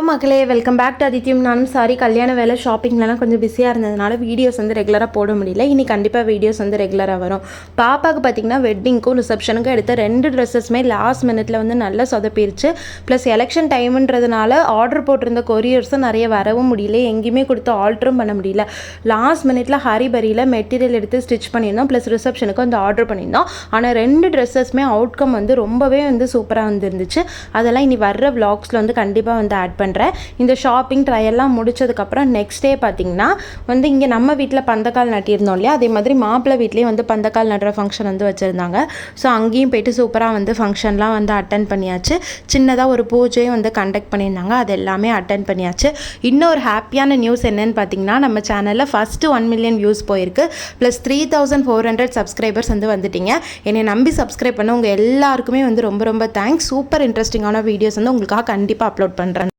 மக்களே welcome back to அதித்தியம். நானும் sorry, கல்யாண வேலை ஷாப்பிங்லாம் கொஞ்சம் பிஸியாக இருந்ததுனால வீடியோஸ் ரெகுலராக போட முடியல. இனி கண்டிப்பாக வீடியோஸ் ரெகுலராக வரும். பாப்பாவுக்கு பார்த்திங்கன்னா வெட்டிங்க்கும் ரிசப்ஷனுக்கும் எடுத்த 2 ட்ரெஸ்ஸஸ்மே லாஸ்ட் மினிட்ல நல்லா சொதப்பிருச்சு. ப்ளஸ் எலெக்ஷன் டைமுன்றதுனால ஆர்டர் போட்டிருந்த கொரியர்ஸும் நிறைய வரவும் முடியல, எங்கேயுமே கொடுத்து ஆல்ட்ரும் பண்ண முடியல. லாஸ்ட் மினிட்ல ஹரிபரியில் மெட்டீரியல் எடுத்து ஸ்டிச் பண்ணியிருந்தோம். ப்ளஸ் ரிசப்ஷனுக்கு ஆர்டர் பண்ணியிருந்தோம். ஆனால் 2 ட்ரெஸ்ஸஸ்மே அவுட்கம் ரொம்பவே சூப்பராக வந்துருந்துச்சு. அதெல்லாம் இனி வர்ற விளாக்ஸில் கண்டிப்பாக ஆட் பண்ணுறேன். இந்த ஷாப்பிங் ட்ரையெல்லாம் முடிச்சதுக்கப்புறம் நெக்ஸ்ட் டே பார்த்தீங்கன்னா இங்கே நம்ம வீட்டில் பந்தக்கால் நட்டியிருந்தோம் இல்லையா, அதே மாதிரி மாப்பிள்ளை வீட்லேயும் பந்தக்கால் நடுற ஃபங்க்ஷன் வச்சுருந்தாங்க. ஸோ அங்கேயும் போயிட்டு சூப்பராக ஃபங்க்ஷன்லாம் அட்டன் பண்ணியாச்சு. சின்னதாக ஒரு பூஜையும் கண்டக்ட் பண்ணியிருந்தாங்க, அது எல்லாமே அட்டன் பண்ணியாச்சு. இன்னொரு ஹாப்பியான நியூஸ் என்னன்னு பார்த்தீங்கன்னா, நம்ம சேனலில் ஃபஸ்ட்டு 1 மில்லியன் வியூஸ் போயிருக்கு. ப்ளஸ் 3400 சப்ஸ்கிரைபர்ஸ் வந்துட்டீங்க. என்னை நம்பி சப்ஸ்கிரைப் பண்ண உங்கள் எல்லாருக்குமே ரொம்ப ரொம்ப தேங்க்ஸ். சூப்பர் இன்ட்ரெஸ்டிங்கான வீடியோஸ் உங்களுக்காக கண்டிப்பாக அப்லோட் பண்ணுறேன்.